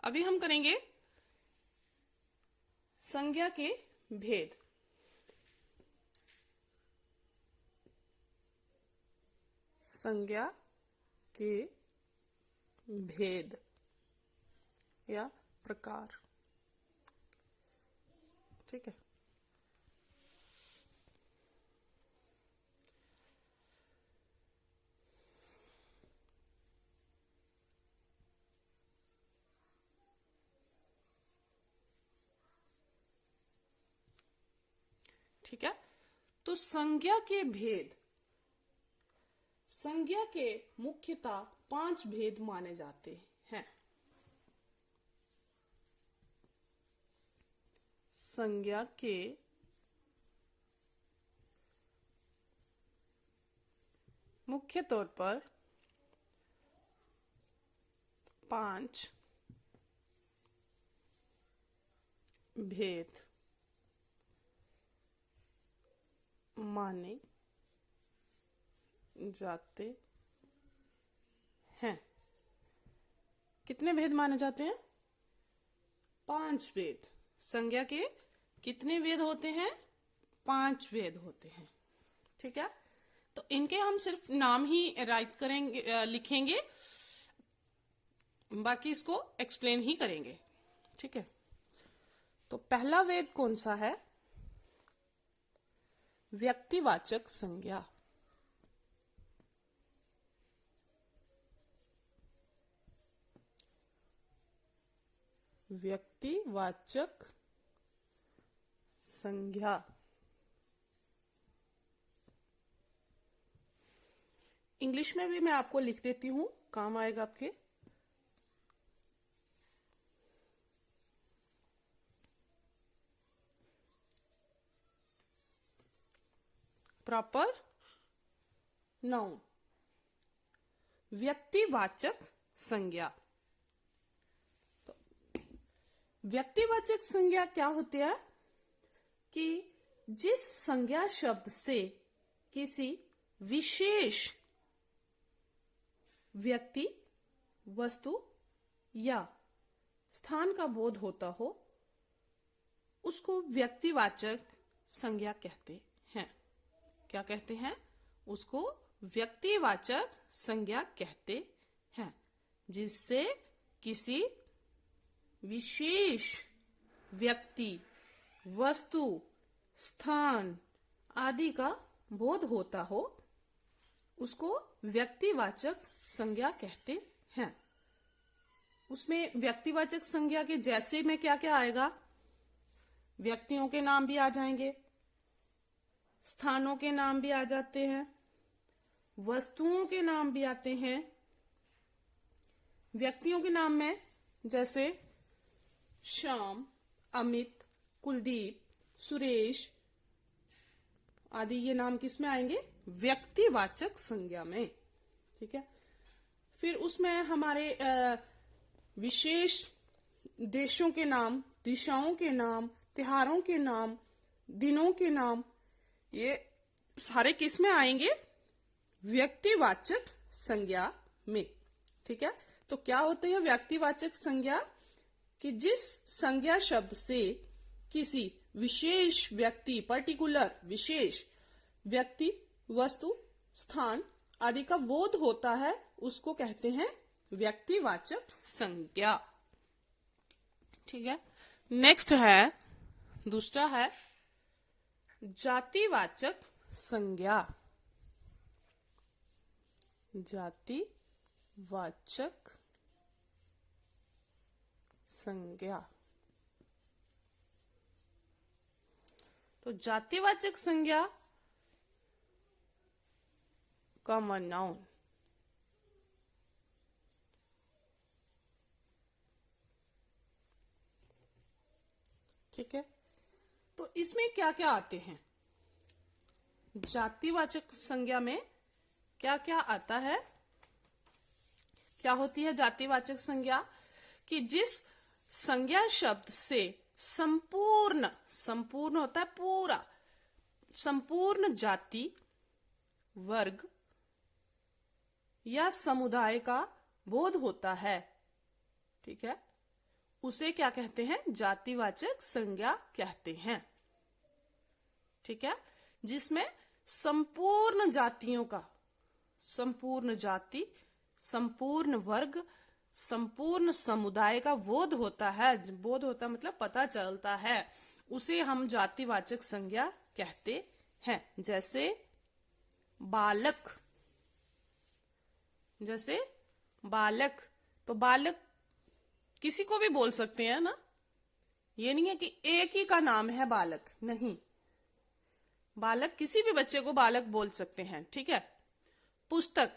अभी हम करेंगे संज्ञा के भेद। संज्ञा के भेद या प्रकार। ठीक है। ठीक है, तो संज्ञा के भेद। संज्ञा के मुख्यतः 5 भेद माने जाते हैं। संज्ञा के मुख्य तौर पर 5 भेद माने जाते हैं। कितने भेद माने जाते हैं? 5 भेद। संज्ञा के कितने भेद होते हैं? 5 भेद होते हैं। ठीक है, तो इनके हम सिर्फ नाम ही राइट करेंगे, लिखेंगे, बाकी इसको एक्सप्लेन ही करेंगे। ठीक है, तो पहला भेद कौन सा है? व्यक्तिवाचक संज्ञा। व्यक्तिवाचक संज्ञा। इंग्लिश में भी मैं आपको लिख देती हूं, काम आएगा आपके। प्रॉपर नाउन, व्यक्तिवाचक संज्ञा। तो व्यक्तिवाचक संज्ञा क्या होती है कि जिस संज्ञा शब्द से किसी विशेष व्यक्ति, वस्तु या स्थान का बोध होता हो, उसको व्यक्तिवाचक संज्ञा कहते हैं। क्या कहते हैं? उसको व्यक्तिवाचक संज्ञा कहते हैं, जिससे किसी विशेष व्यक्ति, वस्तु, स्थान आदि का बोध होता हो, उसको व्यक्तिवाचक संज्ञा कहते हैं। उसमें व्यक्तिवाचक संज्ञा के जैसे में क्या क्या आएगा? व्यक्तियों के नाम भी आ जाएंगे, स्थानों के नाम भी आ जाते हैं, वस्तुओं के नाम भी आते हैं। व्यक्तियों के नाम में जैसे श्याम, अमित, कुलदीप, सुरेश आदि, ये नाम किस में आएंगे? व्यक्तिवाचक संज्ञा में। ठीक है, फिर उसमें हमारे विशेष देशों के नाम, दिशाओं के नाम, त्योहारों के नाम, दिनों के नाम, ये सारे किस में आएंगे? व्यक्तिवाचक संज्ञा में। ठीक है, तो क्या होते हैं व्यक्तिवाचक संज्ञा? कि जिस संज्ञा शब्द से किसी विशेष व्यक्ति, पर्टिकुलर विशेष व्यक्ति, वस्तु, स्थान आदि का बोध होता है, उसको कहते हैं व्यक्तिवाचक संज्ञा। ठीक है, नेक्स्ट है, दूसरा है जातिवाचक संज्ञा। जातिवाचक संज्ञा। तो जातिवाचक संज्ञा कॉमन नाउन। ठीक है, तो इसमें क्या क्या आते हैं? जातिवाचक संज्ञा में क्या क्या आता है? क्या होती है जातिवाचक संज्ञा? कि जिस संज्ञा शब्द से संपूर्ण, संपूर्ण होता है पूरा, संपूर्ण जाति, वर्ग या समुदाय का बोध होता है। ठीक है, उसे क्या कहते हैं? जातिवाचक संज्ञा कहते हैं। ठीक है, जिसमें संपूर्ण जातियों का, संपूर्ण जाति, संपूर्ण वर्ग, संपूर्ण समुदाय का बोध होता है। बोध होता मतलब पता चलता है, उसे हम जातिवाचक संज्ञा कहते हैं। जैसे बालक, जैसे बालक, तो बालक किसी को भी बोल सकते हैं ना, ये नहीं है कि एक ही का नाम है बालक, नहीं, बालक किसी भी बच्चे को बालक बोल सकते हैं। ठीक है। पुस्तक,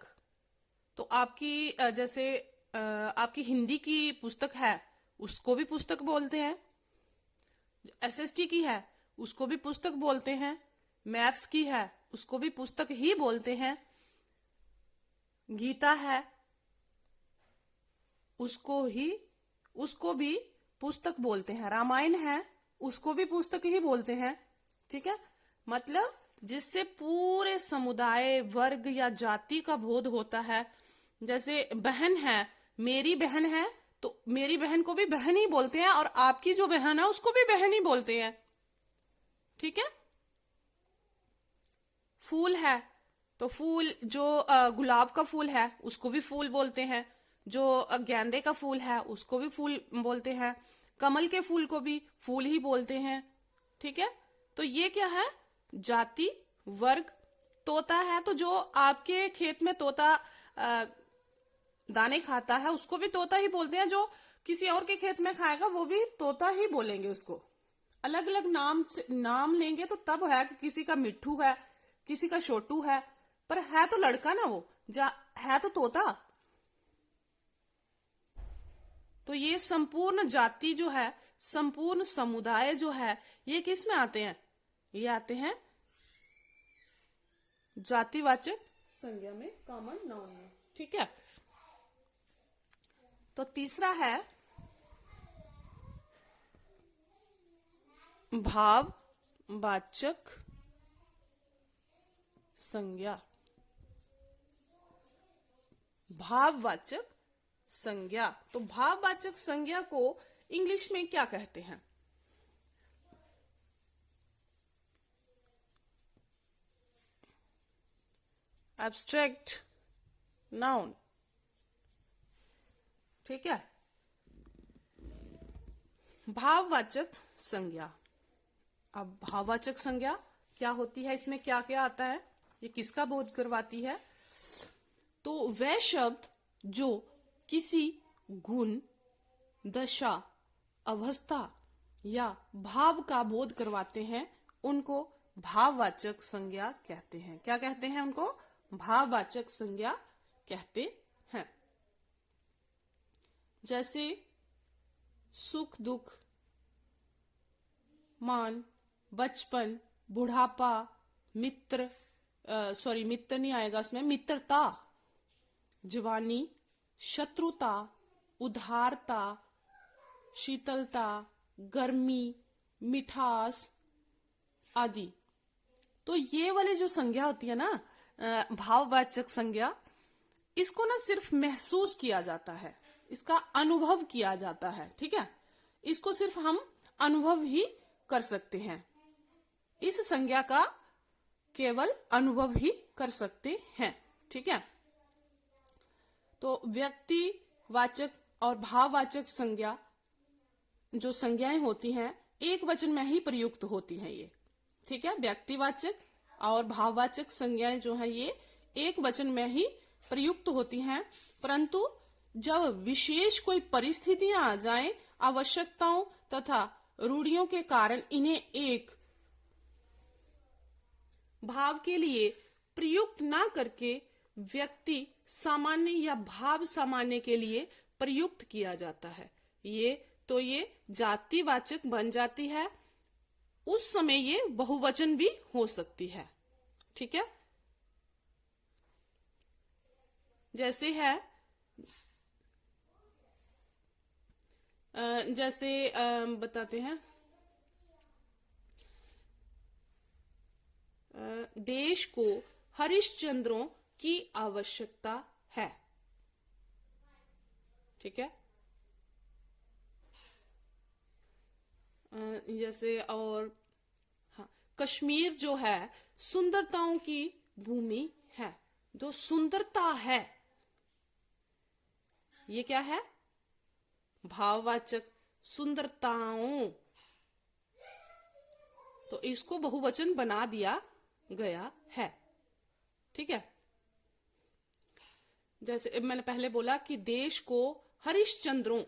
तो आपकी जैसे आपकी हिंदी की पुस्तक है, उसको भी पुस्तक बोलते हैं। एसएसटी की है, उसको भी पुस्तक बोलते हैं। मैथ्स की है, उसको भी पुस्तक ही बोलते हैं। गीता है, उसको भी पुस्तक बोलते हैं। रामायण है, उसको भी पुस्तक ही बोलते हैं। ठीक है, मतलब जिससे पूरे समुदाय, वर्ग या जाति का बोध होता है। जैसे बहन है, मेरी बहन है, तो मेरी बहन को भी बहन ही बोलते हैं, और आपकी जो बहन है उसको भी बहन ही बोलते हैं। ठीक है। फूल है, तो फूल जो गुलाब का फूल है उसको भी फूल बोलते हैं। जो गेंदे का फूल है उसको भी फूल बोलते हैं। कमल के फूल को भी फूल ही बोलते हैं। ठीक है, तो ये क्या है? जाति, वर्ग। तोता है, तो जो आपके खेत में तोता दाने खाता है उसको भी तोता ही बोलते हैं। जो किसी और के खेत में खाएगा वो भी तोता ही बोलेंगे उसको। अलग अलग नाम लेंगे तो तब है कि किसी का मिट्ठू है, किसी का छोटू है, पर है तो लड़का ना, वो है तो तोता। तो ये संपूर्ण जाति जो है, संपूर्ण समुदाय जो है, ये किस में आते हैं? ये आते हैं जातिवाचक संज्ञा में, कॉमन नाउन में। ठीक है। तो तीसरा है भाववाचक संज्ञा। भाववाचक संज्ञा, तो भाववाचक संज्ञा को इंग्लिश में क्या कहते हैं? Abstract noun. ठीक है। भाववाचक संज्ञा। अब भाववाचक संज्ञा क्या होती है, इसमें क्या क्या आता है, ये किसका बोध करवाती है? तो वह शब्द जो किसी गुण, दशा, अवस्था या भाव का बोध करवाते हैं उनको भाववाचक संज्ञा कहते हैं। क्या कहते हैं उनको? भाववाचक संज्ञा कहते हैं। जैसे सुख, दुख, मान, बचपन, बुढ़ापा, मित्र, मित्र नहीं आएगा इसमें, मित्रता, जवानी, शत्रुता, उदारता, शीतलता, गर्मी, मिठास आदि। तो ये वाली जो संज्ञा होती है ना, भाववाचक संज्ञा, इसको ना सिर्फ महसूस किया जाता है, इसका अनुभव किया जाता है। ठीक है, इसको सिर्फ हम अनुभव ही कर सकते हैं। इस संज्ञा का केवल अनुभव ही कर सकते हैं। ठीक है। तो व्यक्तिवाचक और भाववाचक संज्ञा, जो संज्ञाएं होती हैं, एक वचन में ही प्रयुक्त होती हैं ये। ठीक है, व्यक्तिवाचक और भाववाचक संज्ञाएं जो हैं ये एक वचन में ही प्रयुक्त होती हैं, परंतु जब विशेष कोई परिस्थितियां आ जाएं, आवश्यकताओं तथा रूढ़ियों के कारण इन्हें एक भाव के लिए प्रयुक्त ना करके व्यक्ति सामान्य या भाव सामान्य के लिए प्रयुक्त किया जाता है। ये जातिवाचक बन जाती है। उस समय ये बहुवचन भी हो सकती है। ठीक है, जैसे है बताते हैं, देश को हरिश्चंद्रों की आवश्यकता है। ठीक है, जैसे और हाँ, कश्मीर जो है सुंदरताओं की भूमि है। जो सुंदरता है ये क्या है? भाववाचक। सुंदरताओं, तो इसको बहुवचन बना दिया गया है। ठीक है। जैसे मैंने पहले बोला कि देश को हरिश्चंद्रों,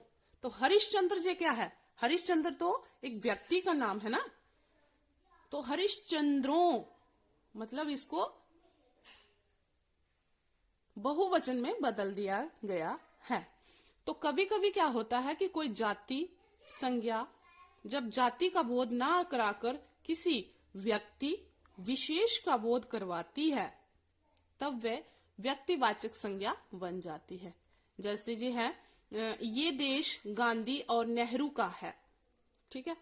तो हरिश्चंद्र जी क्या है? हरिश्चंद्र तो एक व्यक्ति का नाम है ना, तो हरिश्चंद्रों मतलब इसको बहुवचन में बदल दिया गया है। तो कभी कभी क्या होता है कि कोई जाति संज्ञा जब जाति का बोध ना कराकर किसी व्यक्ति विशेष का बोध करवाती है तब वह व्यक्तिवाचक संज्ञा बन जाती है। जैसे जी है ये देश गांधी और नेहरू का है। ठीक है।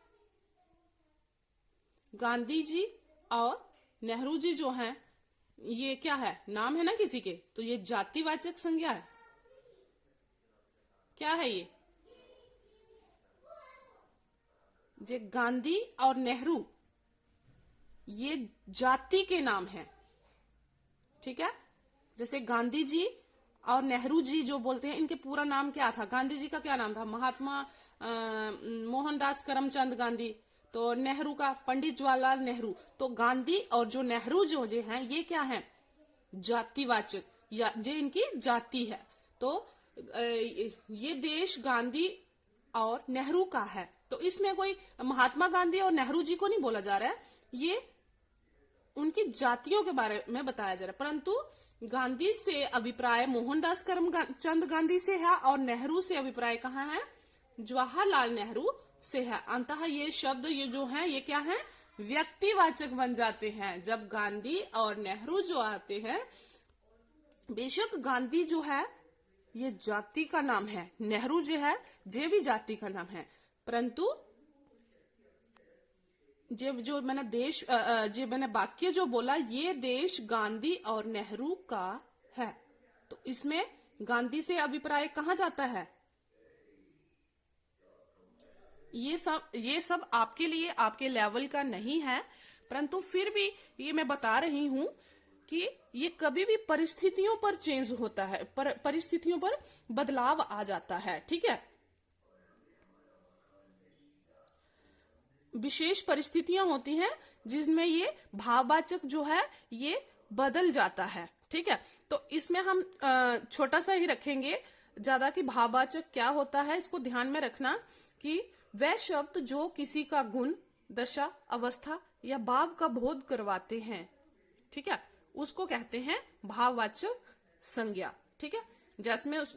गांधी जी और नेहरू जी जो हैं ये क्या है? नाम है ना किसी के, तो ये जातिवाचक संज्ञा है। क्या है ये? गांधी और नेहरू ये जाति के नाम है। ठीक है। जैसे गांधी जी और नेहरू जी जो बोलते हैं, इनके पूरा नाम क्या था? गांधी जी का क्या नाम था? महात्मा मोहनदास करमचंद गांधी। तो नेहरू का पंडित जवाहरलाल नेहरू। तो गांधी और जो नेहरू जो हैं ये क्या है? जातिवाचक, या जो इनकी जाति है। तो ये देश गांधी और नेहरू का है। तो इसमें कोई महात्मा गांधी और नेहरू जी को नहीं बोला जा रहा है, ये उनकी जातियों के बारे में बताया जा रहा है। परंतु गांधी से अभिप्राय मोहनदास करमचंद गांधी से है और नेहरू से अभिप्राय कहाँ है? जवाहरलाल नेहरू से है। अंततः ये शब्द ये जो है ये क्या है? व्यक्तिवाचक बन जाते हैं। जब गांधी और नेहरू जो आते हैं, बेशक गांधी जो है ये जाति का नाम है, नेहरू जो है ये भी जाति का नाम है, परंतु जो मैंने देश जो मैंने वाक्य जो बोला, ये देश गांधी और नेहरू का है, तो इसमें गांधी से अभिप्राय कहाँ जाता है? ये सब आपके लिए आपके लेवल का नहीं है, परंतु फिर भी ये मैं बता रही हूं कि ये कभी भी परिस्थितियों पर चेंज होता है, परिस्थितियों पर बदलाव आ जाता है। ठीक है। विशेष परिस्थितियां होती हैं जिसमें ये भाववाचक जो है ये बदल जाता है। ठीक है। तो इसमें हम छोटा सा ही रखेंगे ज्यादा कि भाववाचक क्या होता है। इसको ध्यान में रखना कि वह शब्द जो किसी का गुण, दशा, अवस्था या भाव का बोध करवाते हैं, ठीक है, उसको कहते हैं भाववाचक संज्ञा। ठीक है।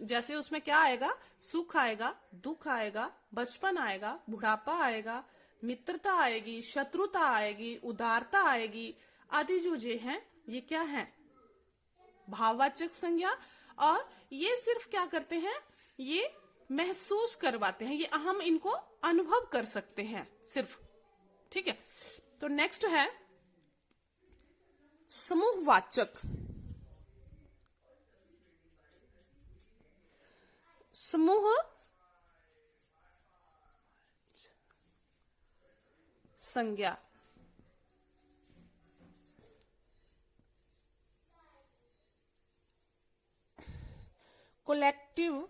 जैसे उसमें क्या आएगा? सुख आएगा, दुख आएगा, बचपन आएगा, बुढ़ापा आएगा, मित्रता आएगी, शत्रुता आएगी, उदारता आएगी, आदि जो हैं ये क्या है? भाववाचक संज्ञा। और ये सिर्फ क्या करते हैं? ये महसूस करवाते हैं, ये हम इनको अनुभव कर सकते हैं सिर्फ। ठीक है। तो नेक्स्ट है समूहवाचक। समूह संज्ञा। Collective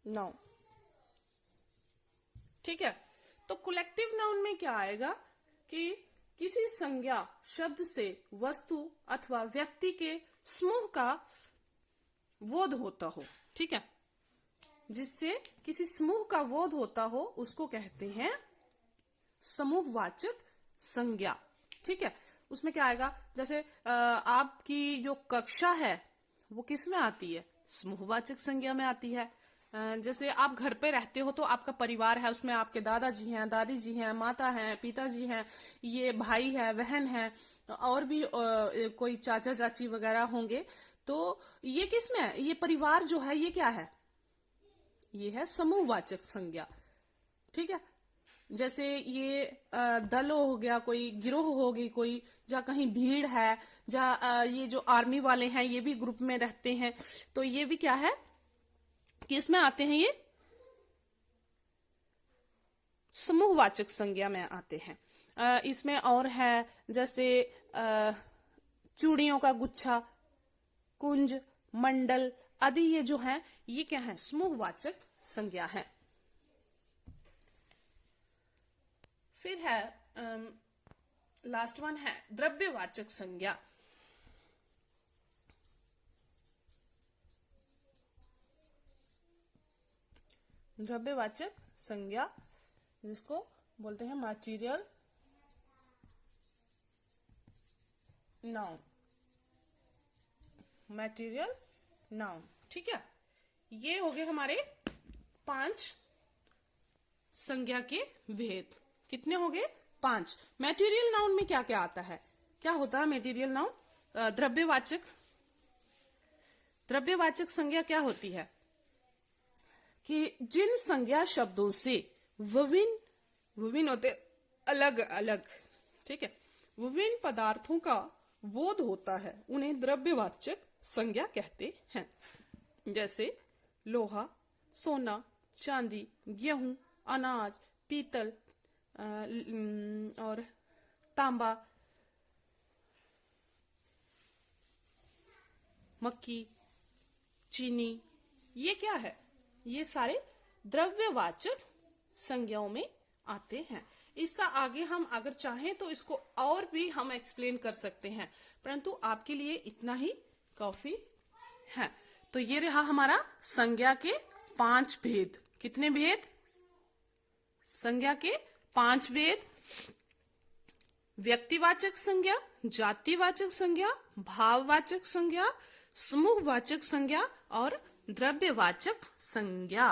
noun. ठीक है। तो कोलेक्टिव नाउन में क्या आएगा कि किसी संज्ञा शब्द से वस्तु अथवा व्यक्ति के समूह का बोध होता हो। ठीक है। जिससे किसी समूह का बोध होता हो उसको कहते हैं समूहवाचक संज्ञा। ठीक है। उसमें क्या आएगा? जैसे आपकी जो कक्षा है वो किस में आती है? समूहवाचक संज्ञा में आती है। जैसे आप घर पे रहते हो तो आपका परिवार है, उसमें आपके दादाजी हैं, दादी जी हैं, माता हैं, पिताजी हैं, ये भाई है, बहन है, और भी कोई चाचा चाची वगैरह होंगे। तो ये किस में है? ये परिवार जो है ये क्या है? ये है समूहवाचक संज्ञा। ठीक है। जैसे ये दल हो गया, कोई गिरोह होगी, कोई जहाँ कहीं भीड़ है, जहाँ ये जो आर्मी वाले हैं ये भी ग्रुप में रहते हैं, तो ये भी क्या है? किस में आते हैं? ये समूहवाचक संज्ञा में आते हैं। इसमें और है जैसे चूड़ियों का गुच्छा, कुंज, मंडल आदि, ये जो है ये क्या है, समूहवाचक संज्ञा है। फिर है लास्ट वन है द्रव्यवाचक संज्ञा। द्रव्यवाचक संज्ञा जिसको बोलते हैं मटीरियल नाउन, मटेरियल नाउन। ठीक है, ये हो गए हमारे 5 संज्ञा के भेद। कितने हो गए? 5। मटेरियल नाउन में क्या क्या आता है, क्या होता है मटेरियल नाउन? द्रव्यवाचक संज्ञा क्या होती है कि जिन संज्ञा शब्दों से विभिन्न होते अलग अलग, ठीक है, विभिन्न पदार्थों का बोध होता है, उन्हें द्रव्यवाचक संज्ञा कहते हैं। जैसे लोहा, सोना, चांदी, गेहूं, अनाज, पीतल और तांबा, मक्की, चीनी, ये क्या है, ये सारे द्रव्यवाचक संज्ञाओं में आते हैं। इसका आगे हम अगर चाहें तो इसको और भी हम एक्सप्लेन कर सकते हैं, परंतु आपके लिए इतना ही काफी है। तो ये रहा हमारा संज्ञा के 5 भेद। कितने भेद? संज्ञा के 5 भेद। व्यक्तिवाचक संज्ञा, जातिवाचक संज्ञा, भाववाचक संज्ञा, समूहवाचक संज्ञा और द्रव्यवाचक संज्ञा।